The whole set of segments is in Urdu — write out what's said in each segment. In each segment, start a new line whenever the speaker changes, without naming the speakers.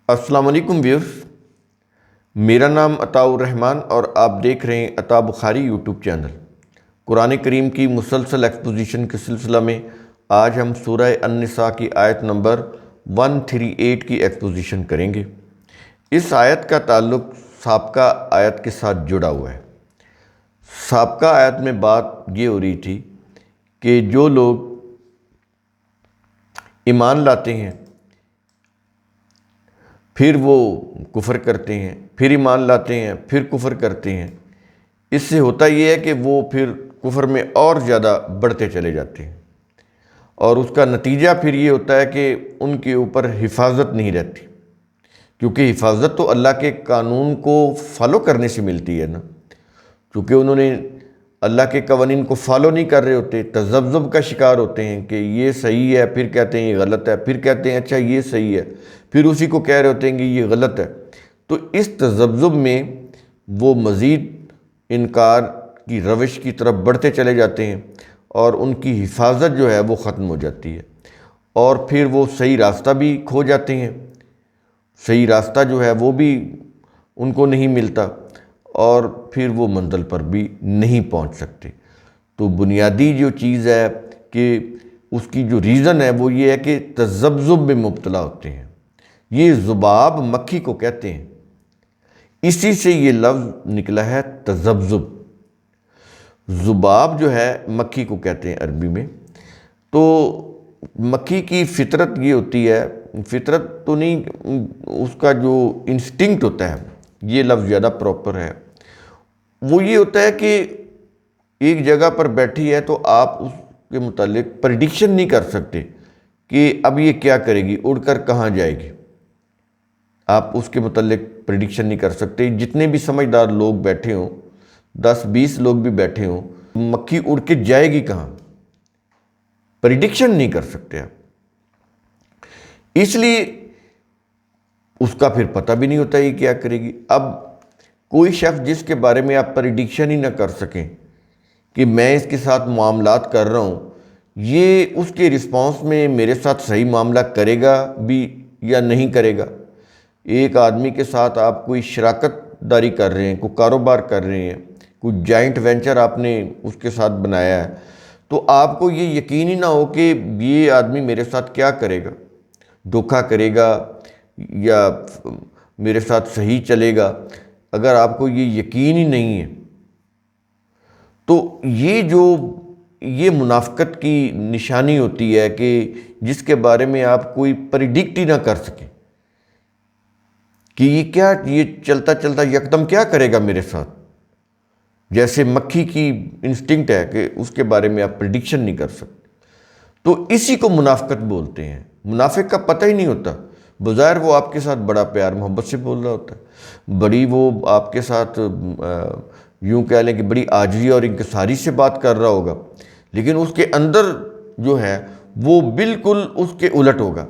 السلام علیکم ویورز، میرا نام عطاء الرحمن اور آپ دیکھ رہے ہیں عطاء بخاری یوٹیوب چینل۔ قرآن کریم کی مسلسل ایکسپوزیشن کے سلسلہ میں آج ہم سورہ النساء کی آیت نمبر 138 کی ایکسپوزیشن کریں گے۔ اس آیت کا تعلق سابقہ آیت کے ساتھ جڑا ہوا ہے۔ سابقہ آیت میں بات یہ ہو رہی تھی کہ جو لوگ ایمان لاتے ہیں پھر وہ کفر کرتے ہیں، پھر ایمان لاتے ہیں، پھر کفر کرتے ہیں، اس سے ہوتا یہ ہے کہ وہ پھر کفر میں اور زیادہ بڑھتے چلے جاتے ہیں، اور اس کا نتیجہ پھر یہ ہوتا ہے کہ ان کے اوپر حفاظت نہیں رہتی، کیونکہ حفاظت تو اللہ کے قانون کو فالو کرنے سے ملتی ہے نا۔ کیونکہ انہوں نے اللہ کے قوانین کو فالو نہیں کر رہے ہوتے، تذبذب کا شکار ہوتے ہیں کہ یہ صحیح ہے، پھر کہتے ہیں یہ غلط ہے، پھر کہتے ہیں اچھا یہ صحیح ہے، پھر اسی کو کہہ رہے ہوتے ہیں کہ یہ غلط ہے۔ تو اس تذبذب میں وہ مزید انکار کی روش کی طرف بڑھتے چلے جاتے ہیں، اور ان کی حفاظت جو ہے وہ ختم ہو جاتی ہے، اور پھر وہ صحیح راستہ بھی کھو جاتے ہیں، صحیح راستہ جو ہے وہ بھی ان کو نہیں ملتا، اور پھر وہ منزل پر بھی نہیں پہنچ سکتے۔ تو بنیادی جو چیز ہے کہ اس کی جو ریزن ہے وہ یہ ہے کہ تذبذب میں مبتلا ہوتے ہیں۔ یہ ذباب مکھی کو کہتے ہیں، اسی سے یہ لفظ نکلا ہے تذبذب۔ ذباب جو ہے مکھی کو کہتے ہیں عربی میں۔ تو مکھی کی فطرت یہ ہوتی ہے، فطرت تو نہیں، اس کا جو انسٹنکٹ ہوتا ہے، یہ لفظ زیادہ پراپر ہے، وہ یہ ہوتا ہے کہ ایک جگہ پر بیٹھی ہے تو آپ اس کے متعلق پریڈکشن نہیں کر سکتے کہ اب یہ کیا کرے گی، اڑ کر کہاں جائے گی۔ آپ اس کے متعلق پریڈکشن نہیں کر سکتے۔ جتنے بھی سمجھدار لوگ بیٹھے ہوں، 10-20 لوگ بھی بیٹھے ہوں، مکھی اڑ کے جائے گی کہاں، پریڈکشن نہیں کر سکتے آپ۔ اس لیے اس کا پھر پتہ بھی نہیں ہوتا یہ کیا کرے گی۔ اب کوئی شخص جس کے بارے میں آپ پریڈکشن ہی نہ کر سکیں کہ میں اس کے ساتھ معاملات کر رہا ہوں، یہ اس کے رسپانس میں میرے ساتھ صحیح معاملہ کرے گا بھی یا نہیں کرے گا۔ ایک آدمی کے ساتھ آپ کوئی شراکت داری کر رہے ہیں، کوئی کاروبار کر رہے ہیں، کوئی جائنٹ وینچر آپ نے اس کے ساتھ بنایا ہے، تو آپ کو یہ یقین ہی نہ ہو کہ یہ آدمی میرے ساتھ کیا کرے گا، دھوکہ کرے گا یا میرے ساتھ صحیح چلے گا۔ اگر آپ کو یہ یقین ہی نہیں ہے تو یہ منافقت کی نشانی ہوتی ہے کہ جس کے بارے میں آپ کوئی پریڈکٹ ہی نہ کر سکیں کہ یہ چلتا چلتا یکدم کیا کرے گا میرے ساتھ۔ جیسے مکھی کی انسٹنکٹ ہے کہ اس کے بارے میں آپ پریڈکشن نہیں کر سکتے، تو اسی کو منافقت بولتے ہیں۔ منافق کا پتہ ہی نہیں ہوتا، بظاہر وہ آپ کے ساتھ بڑا پیار محبت سے بول رہا ہوتا ہے، بڑی وہ آپ کے ساتھ یوں کہہ لیں کہ بڑی عاجزی اور انکساری سے بات کر رہا ہوگا، لیکن اس کے اندر جو ہے وہ بالکل اس کے الٹ ہوگا۔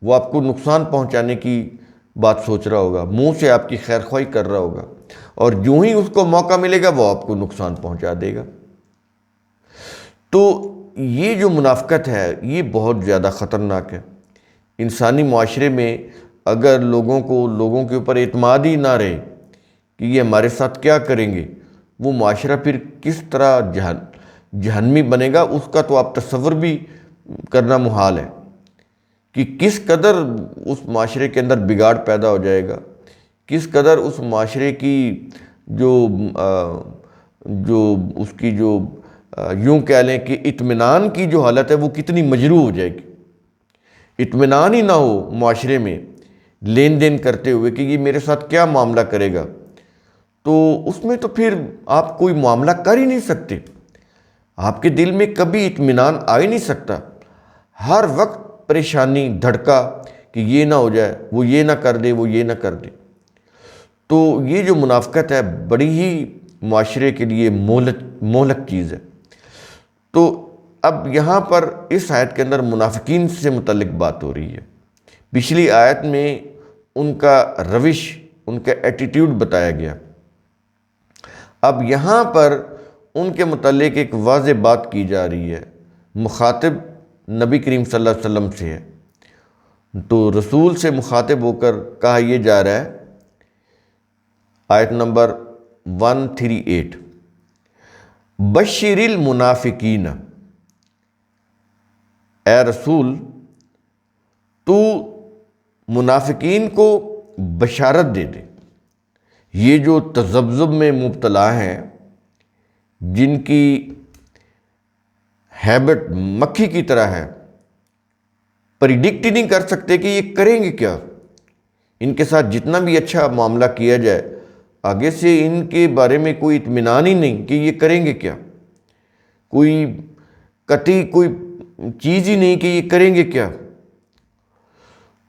وہ آپ کو نقصان پہنچانے کی بات سوچ رہا ہوگا، منہ سے آپ کی خیر خواہی کر رہا ہوگا، اور جو ہی اس کو موقع ملے گا وہ آپ کو نقصان پہنچا دے گا۔ تو یہ جو منافقت ہے یہ بہت زیادہ خطرناک ہے۔ انسانی معاشرے میں اگر لوگوں کے اوپر اعتماد ہی نہ رہے کہ یہ ہمارے ساتھ کیا کریں گے، وہ معاشرہ پھر کس طرح جہنمی بنے گا اس کا تو آپ تصور بھی کرنا محال ہے کہ کس قدر اس معاشرے کے اندر بگاڑ پیدا ہو جائے گا، کس قدر اس معاشرے کی جو اس کی جو یوں کہہ لیں کہ اطمینان کی جو حالت ہے وہ کتنی مجروح ہو جائے گی۔ اطمینان ہی نہ ہو معاشرے میں لین دین کرتے ہوئے کہ یہ میرے ساتھ کیا معاملہ کرے گا، تو اس میں تو پھر آپ کوئی معاملہ کر ہی نہیں سکتے۔ آپ کے دل میں کبھی اطمینان آ ہی نہیں سکتا، ہر وقت پریشانی، دھڑکا کہ یہ نہ ہو جائے، وہ یہ نہ کر دے، وہ یہ نہ کر دے۔ تو یہ جو منافقت ہے بڑی ہی معاشرے کے لیے مہلک چیز ہے۔ تو اب یہاں پر اس آیت کے اندر منافقین سے متعلق بات ہو رہی ہے۔ پچھلی آیت میں ان کا روش، ان کا ایٹیٹیوڈ بتایا گیا۔ اب یہاں پر ان کے متعلق ایک واضح بات کی جا رہی ہے، مخاطب نبی کریم صلی اللہ علیہ وسلم سے ہے۔ تو رسول سے مخاطب ہو کر کہا یہ جا رہا ہے، آیت نمبر 138، بشر المنافقین، اے رسول تو منافقین کو بشارت دے دے۔ یہ جو تذبذب میں مبتلا ہیں، جن کی ہیبٹ مکھی کی طرح ہے، پریڈکٹ ہی نہیں کر سکتے کہ یہ کریں گے کیا، ان کے ساتھ جتنا بھی اچھا معاملہ کیا جائے، آگے سے ان کے بارے میں کوئی اطمینان ہی نہیں کہ یہ کریں گے کیا، کوئی قطعی کوئی چیز ہی نہیں کہ یہ کریں گے کیا۔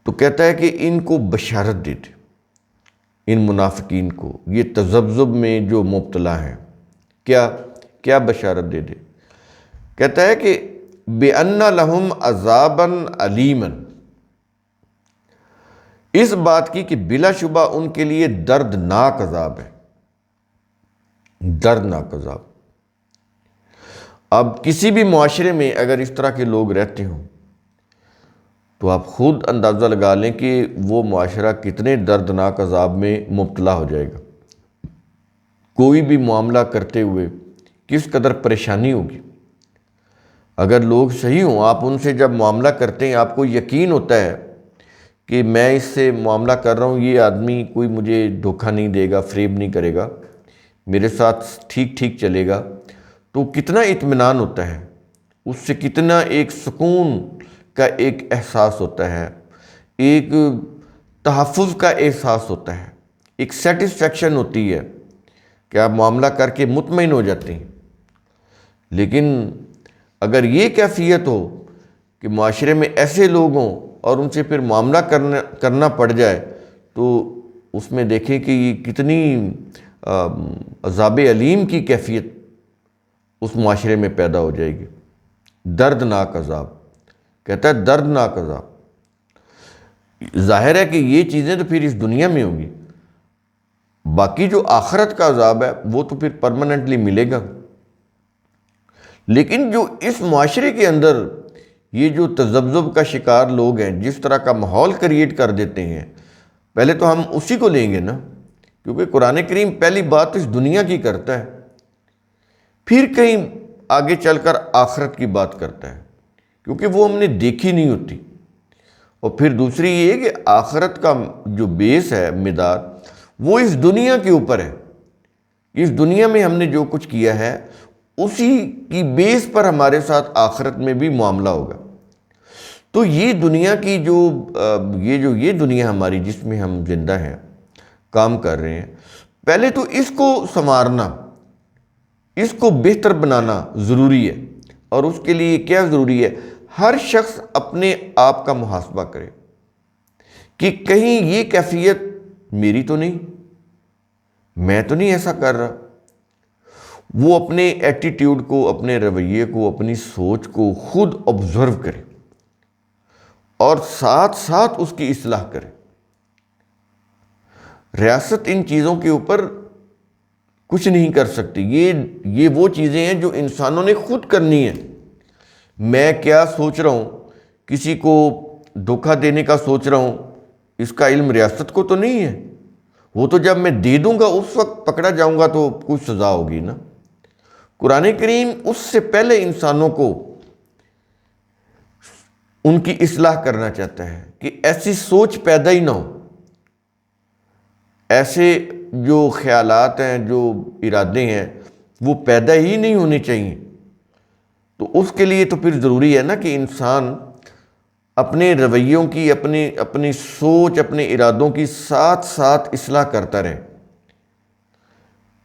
تو کہتا ہے کہ ان کو بشارت دے دے، ان منافقین کو، یہ تذبذب میں جو مبتلا ہیں، کیا بشارت دے دے؟ کہتا ہے کہ بِأَنَّ لَهُمْ عَذَابًا عَلِيمًا، اس بات کی کہ بلا شبہ ان کے لیے دردناک عذاب ہے، دردناک عذاب۔ اب کسی بھی معاشرے میں اگر اس طرح کے لوگ رہتے ہوں تو آپ خود اندازہ لگا لیں کہ وہ معاشرہ کتنے دردناک عذاب میں مبتلا ہو جائے گا۔ کوئی بھی معاملہ کرتے ہوئے کس قدر پریشانی ہوگی۔ اگر لوگ صحیح ہوں، آپ ان سے جب معاملہ کرتے ہیں، آپ کو یقین ہوتا ہے کہ میں اس سے معاملہ کر رہا ہوں، یہ آدمی کوئی مجھے دھوکہ نہیں دے گا، فریب نہیں کرے گا، میرے ساتھ ٹھیک ٹھیک چلے گا، تو کتنا اطمینان ہوتا ہے، اس سے کتنا ایک سکون کا ایک احساس ہوتا ہے، ایک تحفظ کا احساس ہوتا ہے، ایک سیٹسفیکشن ہوتی ہے کہ آپ معاملہ کر کے مطمئن ہو جاتے ہیں۔ لیکن اگر یہ کیفیت ہو کہ معاشرے میں ایسے لوگ ہوں اور ان سے پھر معاملہ کرنا پڑ جائے، تو اس میں دیکھیں کہ یہ کتنی عذاب علیم کی کیفیت اس معاشرے میں پیدا ہو جائے گی۔ دردناک عذاب، کہتا ہے دردناک عذاب۔ ظاہر ہے کہ یہ چیزیں تو پھر اس دنیا میں ہوں گی، باقی جو آخرت کا عذاب ہے وہ تو پھر پرماننٹلی ملے گا۔ لیکن جو اس معاشرے کے اندر یہ جو تذبذب کا شکار لوگ ہیں، جس طرح کا ماحول کریٹ کر دیتے ہیں، پہلے تو ہم اسی کو لیں گے نا، کیونکہ قرآن کریم پہلی بات اس دنیا کی کرتا ہے، پھر کہیں آگے چل کر آخرت کی بات کرتا ہے، کیونکہ وہ ہم نے دیکھی نہیں ہوتی۔ اور پھر دوسری یہ کہ آخرت کا جو بیس ہے، مدار، وہ اس دنیا کے اوپر ہے۔ اس دنیا میں ہم نے جو کچھ کیا ہے، اسی کی بیس پر ہمارے ساتھ آخرت میں بھی معاملہ ہوگا۔ تو یہ دنیا کی یہ دنیا ہماری جس میں ہم زندہ ہیں، کام کر رہے ہیں، پہلے تو اس کو سنوارنا، اس کو بہتر بنانا ضروری ہے۔ اور اس کے لیے کیا ضروری ہے؟ ہر شخص اپنے آپ کا محاسبہ کرے کہ کہیں یہ کیفیت میری تو نہیں، میں تو نہیں ایسا کر رہا۔ وہ اپنے ایٹیٹیوڈ کو، اپنے رویے کو، اپنی سوچ کو خود آبزرو کرے اور ساتھ ساتھ اس کی اصلاح کرے۔ ریاست ان چیزوں کے اوپر کچھ نہیں کر سکتی۔ یہ وہ چیزیں ہیں جو انسانوں نے خود کرنی ہیں۔ میں کیا سوچ رہا ہوں، کسی کو دھوکہ دینے کا سوچ رہا ہوں، اس کا علم ریاست کو تو نہیں ہے۔ وہ تو جب میں دے دوں گا اس وقت پکڑا جاؤں گا تو کچھ سزا ہوگی نا۔ قرآن کریم اس سے پہلے انسانوں کو ان کی اصلاح کرنا چاہتا ہے کہ ایسی سوچ پیدا ہی نہ ہو، ایسے جو خیالات ہیں، جو ارادے ہیں، وہ پیدا ہی نہیں ہونے چاہیے۔ تو اس کے لیے تو پھر ضروری ہے نا کہ انسان اپنے رویوں کی، اپنی سوچ، اپنے ارادوں کی ساتھ ساتھ اصلاح کرتا رہے۔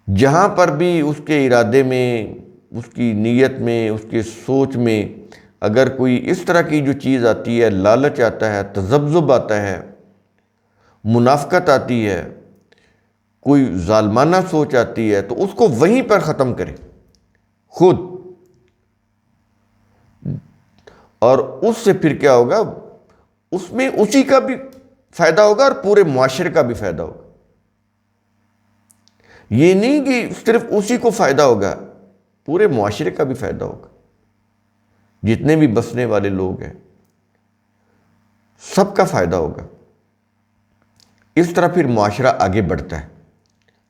جہاں پر بھی اس کے ارادے میں، اس کی نیت میں، اس کے سوچ میں اگر کوئی اس طرح کی جو چیز آتی ہے، لالچ آتا ہے، تذبذب آتا ہے، منافقت آتی ہے، کوئی ظالمانہ سوچ آتی ہے، تو اس کو وہیں پر ختم کرے خود۔ اور اس سے پھر کیا ہوگا؟ اس میں اسی کا بھی فائدہ ہوگا اور پورے معاشرے کا بھی فائدہ ہوگا۔ یہ نہیں کہ صرف اسی کو فائدہ ہوگا، پورے معاشرے کا بھی فائدہ ہوگا، جتنے بھی بسنے والے لوگ ہیں۔ سب کا فائدہ ہوگا۔ اس طرح پھر معاشرہ آگے بڑھتا ہے،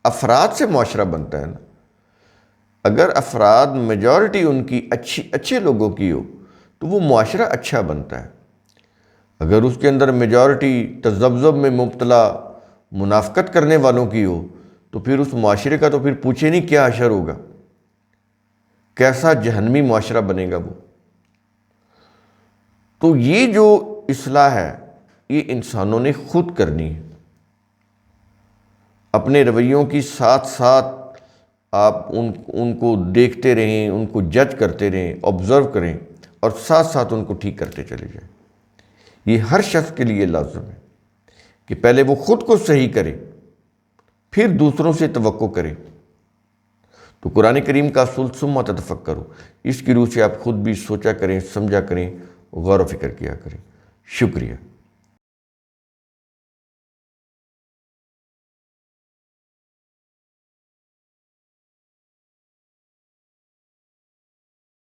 افراد سے معاشرہ بنتا ہے نا۔ اگر افراد میجورٹی ان کی اچھے لوگوں کی ہو تو وہ معاشرہ اچھا بنتا ہے۔ اگر اس کے اندر میجورٹی تذبذب میں مبتلا منافقت کرنے والوں کی ہو تو پھر اس معاشرے کا تو پھر پوچھے نہیں کیا حشر ہوگا، کیسا جہنمی معاشرہ بنے گا وہ۔ تو یہ جو اصلاح ہے یہ انسانوں نے خود کرنی ہے۔ اپنے رویوں کی ساتھ ساتھ آپ ان کو دیکھتے رہیں، ان کو جج کرتے رہیں، آبزرو کریں، اور ساتھ ساتھ ان کو ٹھیک کرتے چلے جائیں۔ یہ ہر شخص کے لیے لازم ہے کہ پہلے وہ خود کو صحیح کرے، پھر دوسروں سے توقع کرے۔ تو قرآن کریم کا اصول ثم تتفکروا، اس کی روح سے آپ خود بھی سوچا کریں، سمجھا کریں، غور و فکر کیا کریں۔ شکریہ۔